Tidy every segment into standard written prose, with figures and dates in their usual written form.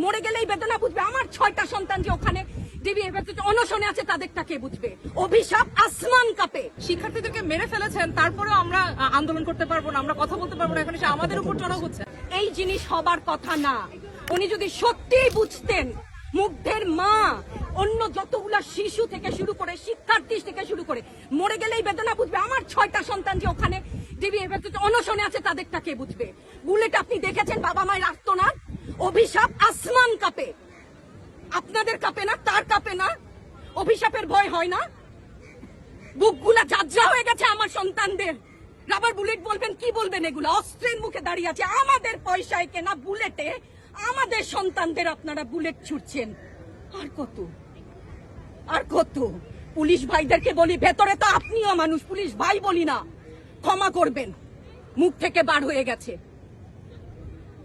মরে গেলেই বেদনা বুঝবে। আমার 6টা সন্তান যে ওখানে অনশনে আছে তাদেরটা কে বুঝবে? অভিশাপ আসমান কাঁপে। শিক্ষার্থীদেরকে মেরে ফেলেছেন, তারপরেও আমরা আন্দোলন করতে পারবো না, আমরা কথা বলতে পারবো না, এখন এসে আমাদের উপর চড়াও হচ্ছে। এই জিনিস হবার কথা না। উনি যদি সত্যিই বুঝতেন, মুগ্ধের মা, অন্য যতগুলা শিশু থেকে শুরু করে শিক্ষার্থী থেকে শুরু করে মরে গেলেই বেদনা বুঝবে। আমার 6টা সন্তান যে ওখানে অনশনে আছে তাদেরটা কে বুঝবে? বুলেট আপনি দেখেছেন বাবা মায়ের আর্তনাদ? অভিশাপ আসমান কাঁপে। আপনাদের কাঁপে না? তার কাঁপে না? অভিশাপের ভয় হয় না? বুকগুলা ঝাঁঝরা হয়ে গেছে আমার সন্তানদের। রাবার বুলেট বলবেন, কি বলবেন? এগুলা অস্ত্রের মুখে দাঁড়িয়ে আছে। আমাদের পয়সায় কেনা বুলেটে আমাদের সন্তানদের আপনারা বুলেট ছুটছেন। আর কত আর কত? পুলিশ ভাইদেরকে বলি, ভেতরে তো আপনিও মানুষ, পুলিশ ভাই বলি না, ক্ষমা করবেন, মুখ থেকে বার হয়ে গেছে।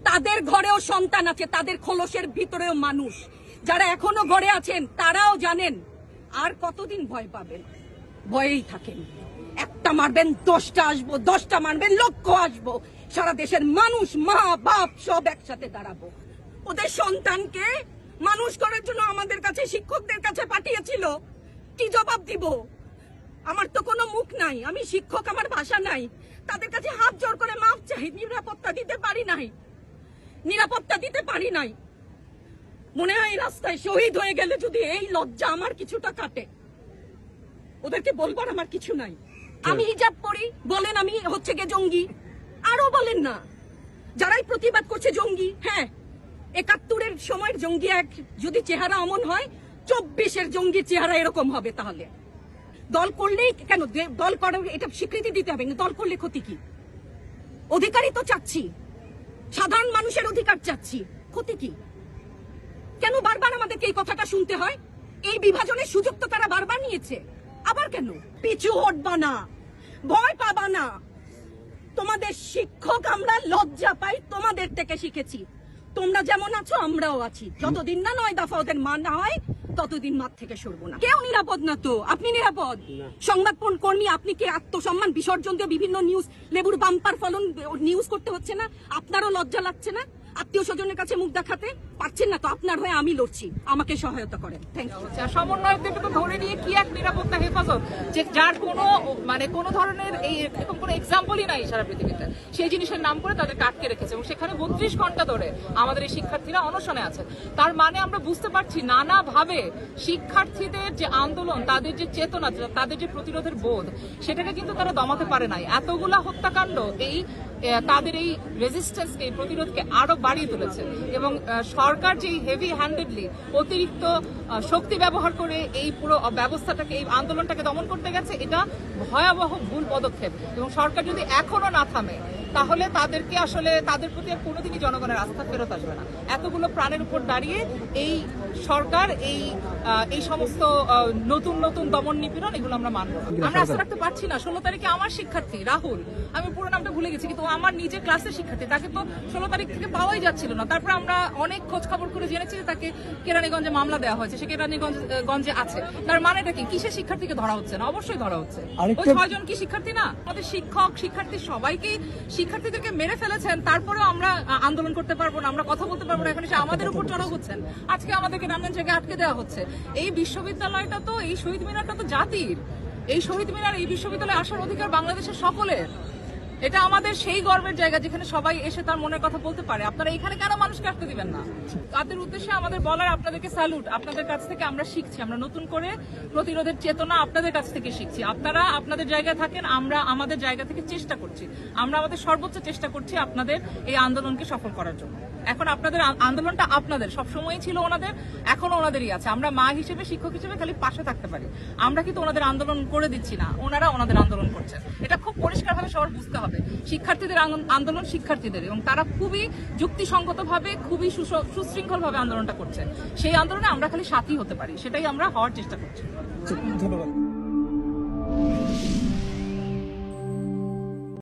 তাদের ঘরেও সন্তান আছে, তাদের খোলসের ভিতরেও মানুষ। যারা এখনো ঘরে আছেন তারাও জানেন আর কতদিন ভয় পাবেন। ভয়েই থাকেন। একটা মারবেন 10টা আসবো, 10টা মারবেন লক্ষ আসবো। সারা দেশের মানুষ, মা বাপ সব একসাথে দাঁড়াবো। ওদের সন্তানকে মানুষ করার জন্য আমাদের কাছে, শিক্ষকদের কাছে পাঠিয়েছিল। কি জবাব দিব? আমার তো কোনো মুখ নাই, আমি শিক্ষক, আমার ভাষা নাই। তাদের কাছে হাত জোর করে মাফ চাই। নিরাপত্তা দিতে পারি নাই, নিরাপত্তা দিতে পারি নাই। মনে হয় রাস্তায় শহীদ হয়ে গেলে যদি এই লজ্জা আমার কিছুটা কাটে। ওদেরকে বলবার আমার কিছু নাই। আমি হিজাব পরি, বলেন আমি হচ্ছে গে জঙ্গি। আরো বলেন না, যারাই প্রতিবাদ করছে জঙ্গি। হ্যাঁ, 71-এর সময়ের জঙ্গি এক যদি চেহারা অমন হয়, 24-এর জঙ্গির চেহারা এরকম হবে। তাহলে দল করলেই কেন? দল করার এটা স্বীকৃতি দিতে হবে না। দল করলে ক্ষতি কি? অধিকারই তো চাচ্ছি, সাধারণ মানুষের অধিকার চাচ্ছি, ক্ষতি কি? কেন বারবার আমাদেরকে এই কথাটা শুনতে হয়? এই বিভাজনের সুযোগ তো তারা বারবার নিয়েছে, আবার কেন? পিছু হটবা না, ভয় পাবা না। তোমাদের শিক্ষক আমরা লজ্জা পাই, তোমাদের থেকে শিখেছি। তোমরা যেমন আছো আমরাও আছি। যতদিন না 9 দফা ওদের মানা হয় ততদিন মাঠ থেকে সরবো না। কেউ নিরাপদ না তো। আপনি নিরাপদ? সংবাদ কর্মী, আপনি কি আত্মসম্মান বিসর্জন দিয়ে বিভিন্ন নিউজ, লেবুর বাম্পার ফলন নিউজ করতে হচ্ছে না? আপনারও লজ্জা লাগছে না? আত্মীয় স্বজনের কাছে মুখ দেখাতে পারছেন না তো? আপনার হয়ে আমি লড়ছি, আমাকে সহায়তা করেন। Thank you. সমন্বয়কদেরকে তো ধরে নিয়ে কি এক নিরাপত্তা হেফাজত, যে যার কোনো ধরনের এরকম কোনো এক্সাম্পলই নাই সারা পৃথিবীতে, সেই জিনিসের নাম করে তাদেরকে আটকে রেখেছে এবং সেখানে 32 ঘন্টা ধরে আমাদের এই শিক্ষার্থীরা অনশনে আছে। তার মানে আমরা বুঝতে পারছি নানাভাবে শিক্ষার্থীদের যে আন্দোলন, তাদের যে চেতনা, তাদের যে প্রতিরোধের বোধ, সেটাকে কিন্তু তারা দমাতে পারে নাই। এতগুলা হত্যাকাণ্ড তাদের এই রেজিস্ট্যান্সকে, এই প্রতিরোধকে আরো বাড়িয়ে তুলেছে এবং সরকার যে হেভি হ্যান্ডেডলি অতিরিক্ত শক্তি ব্যবহার করে এই পুরো ব্যবস্থাটাকে, এই আন্দোলনটাকে দমন করতে গেছে, এটা ভয়াবহ ভুল পদক্ষেপ। এবং সরকার যদি এখনো না থামে তাহলে তাদেরকে আসলে তাদের প্রতি আর কোনোদিনই জনগণের আস্থা ফেরত আসবে না। এতগুলো প্রাণের উপর দাঁড়িয়ে এই সরকার এই সমস্ত নতুন নতুন দমন নিপীড়ন, এগুলো আমরা মানব না। আমরা আস্থা রাখতে পারছি না। 16 তারিখে আমার শিক্ষার্থী রাহুল, আমি পুরো নামটা ভুলে গেছি, কিন্তু আমার নিজের ক্লাসের শিক্ষার্থী, তাকে তো 16 তারিখ থেকে পাওয়াই যাচ্ছিল না। তারপর আমরা অনেক খোঁজ খবর করে জেনেছি যে তাকে কেরানীগঞ্জে মামলা দেওয়া হয়েছে, সে কেরানীগঞ্জে আছে। তার মানেটা কি? কিসের শিক্ষার্থীকে ধরা হচ্ছে না? অবশ্যই ধরা হচ্ছে। ওই 6 জন কি শিক্ষার্থী না? আমাদের শিক্ষক শিক্ষার্থী সবাইকেই, শিক্ষার্থীদেরকে মেরে ফেলেছেন, তারপরেও আমরা আন্দোলন করতে পারবো না, আমরা কথা বলতে পারবো না, এখন এসে আমাদের উপর চড়াও হচ্ছেন। আজকে আমাদেরকে নানান জায়গায় আটকে দেওয়া হচ্ছে। এই বিশ্ববিদ্যালয়টা তো, এই শহীদ মিনারটা তো জাতির। এই শহীদ মিনার, এই বিশ্ববিদ্যালয়ে আসার অধিকার বাংলাদেশের সকলের। এটা আমাদের সেই গর্বের জায়গা যেখানে সবাই এসে তার মনের কথা বলতে পারে। আপনারা এখানে কেন মানুষকে আটকে দিবেন না? তাদের উদ্দেশ্যে আমাদের বলার, আপনাদেরকে স্যালুট। আপনাদের কাছ থেকে আমরা শিখছি, আমরা নতুন করে প্রতিরোধের চেতনা আপনাদের কাছ থেকে শিখছি। আপনারা আপনাদের জায়গায় থাকেন, আমরা আমাদের জায়গা থেকে চেষ্টা করছি, আমরা আমাদের সর্বোচ্চ চেষ্টা করছি আপনাদের এই আন্দোলনকে সফল করার জন্য। এখন আপনাদের আন্দোলনটা আপনাদের, সবসময়ই ছিল ওনাদের, এখনো ওনাদেরই আছে। আমরা মা হিসেবে, শিক্ষক হিসেবে খালি পাশে থাকতে পারি। আমরা কিন্তু ওনাদের আন্দোলন করে দিচ্ছি না, ওনারা ওনাদের আন্দোলন করছেন। এটা খুব পরিষ্কারভাবে সবার বুঝতে হবে। শিক্ষার্থীদের আন্দোলন শিক্ষার্থীদের, এবং তারা খুবই যুক্তিসঙ্গতভাবে, খুবই সুশৃঙ্খলভাবে আন্দোলনটা করছে। সেই আন্দোলনে আমরা খালি সাথী হতে পারি, সেটাই আমরা হওয়ার চেষ্টা করছি। ধন্যবাদ।